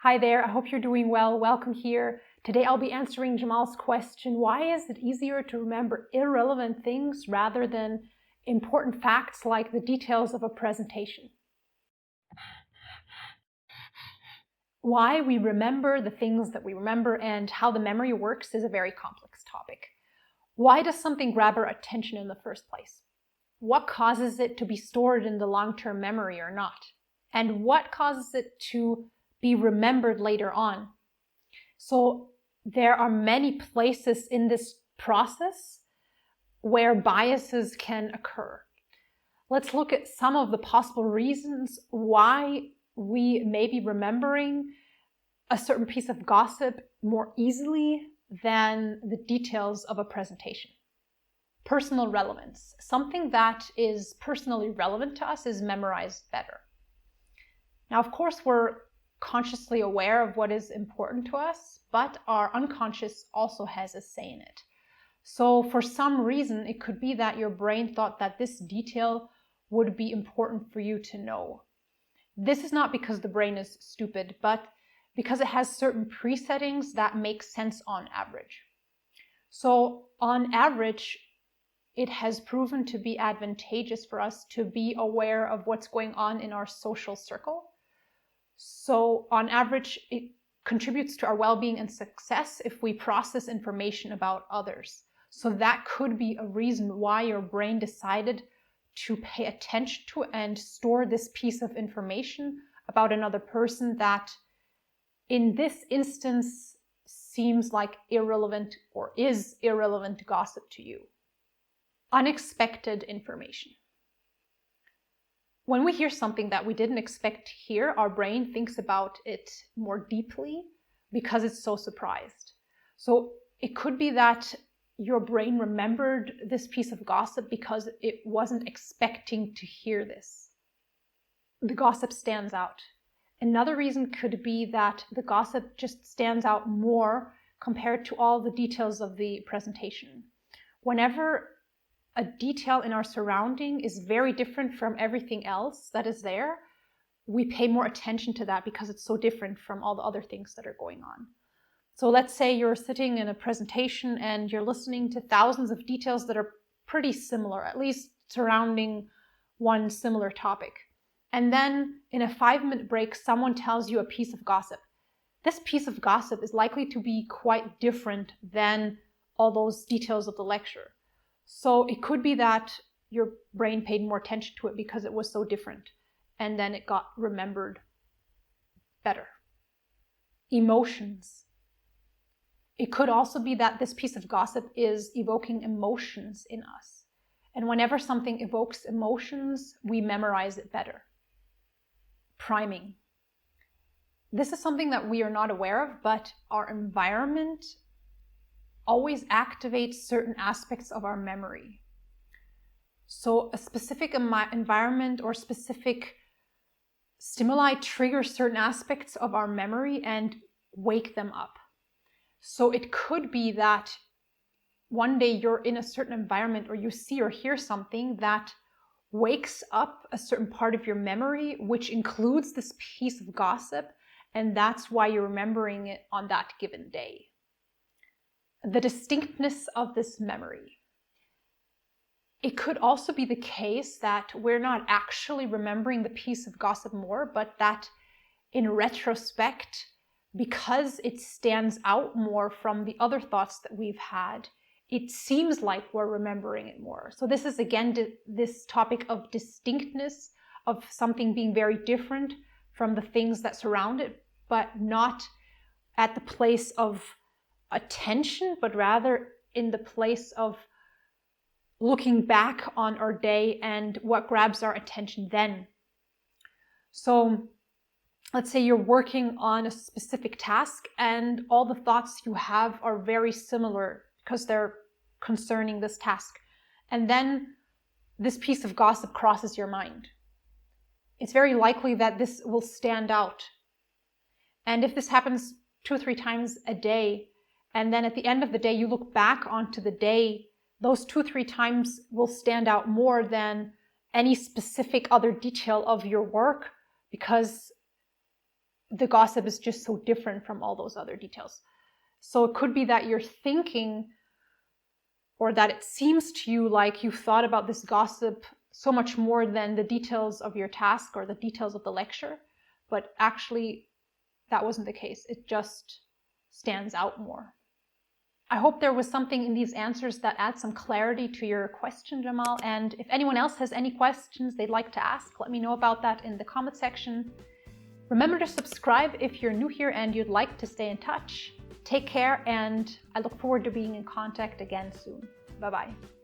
Hi there, I hope you're doing well. Welcome here. Today I'll be answering Jamal's question, why is it easier to remember irrelevant things rather than important facts like the details of a presentation? Why we remember the things that we remember and how the memory works is a very complex topic. Why does something grab our attention in the first place? What causes it to be stored in the long-term memory or not? And what causes it to be remembered later on? So there are many places in this process where biases can occur. Let's look at some of the possible reasons why we may be remembering a certain piece of gossip more easily than the details of a presentation. Personal relevance. Something that is personally relevant to us is memorized better. Now, of course, we're consciously aware of what is important to us, but our unconscious also has a say in it. So for some reason, it could be that your brain thought that this detail would be important for you to know. This is not because the brain is stupid, but because it has certain presettings that make sense on average. So on average, it has proven to be advantageous for us to be aware of what's going on in our social circle. So on average, it contributes to our well-being and success if we process information about others. So that could be a reason why your brain decided to pay attention to and store this piece of information about another person that in this instance seems like irrelevant or is irrelevant gossip to you. Unexpected information. When we hear something that we didn't expect to hear, our brain thinks about it more deeply because it's so surprised. So it could be that your brain remembered this piece of gossip because it wasn't expecting to hear this. The gossip stands out. Another reason could be that the gossip just stands out more compared to all the details of the presentation. Whenever a detail in our surrounding is very different from everything else that is there, we pay more attention to that because it's so different from all the other things that are going on. So let's say you're sitting in a presentation and you're listening to thousands of details that are pretty similar, at least surrounding one similar topic. And then in a 5-minute break, someone tells you a piece of gossip. This piece of gossip is likely to be quite different than all those details of the lecture. So it could be that your brain paid more attention to it because it was so different, and then it got remembered better. Emotions. It could also be that this piece of gossip is evoking emotions in us. And whenever something evokes emotions, we memorize it better. Priming. This is something that we are not aware of, but our environment always activates certain aspects of our memory. So a specific environment or specific stimuli trigger certain aspects of our memory and wake them up. So it could be that one day you're in a certain environment or you see or hear something that wakes up a certain part of your memory, which includes this piece of gossip, and that's why you're remembering it on that given day. The distinctness of this memory. It could also be the case that we're not actually remembering the piece of gossip more, but that in retrospect, because it stands out more from the other thoughts that we've had, it seems like we're remembering it more. So this is again this topic of distinctness, of something being very different from the things that surround it, but not at the place of attention, but rather in the place of looking back on our day and what grabs our attention then. So let's say you're working on a specific task and all the thoughts you have are very similar because they're concerning this task. And then this piece of gossip crosses your mind. It's very likely that this will stand out. And if this happens 2 or 3 times a day, and then at the end of the day, you look back onto the day, those 2 or 3 times will stand out more than any specific other detail of your work because the gossip is just so different from all those other details. So it could be that you're thinking, or that it seems to you like you've thought about this gossip so much more than the details of your task or the details of the lecture, but actually that wasn't the case. It just stands out more. I hope there was something in these answers that adds some clarity to your question, Jamal. And if anyone else has any questions they'd like to ask, let me know about that in the comment section. Remember to subscribe if you're new here and you'd like to stay in touch. Take care, and I look forward to being in contact again soon. Bye-bye.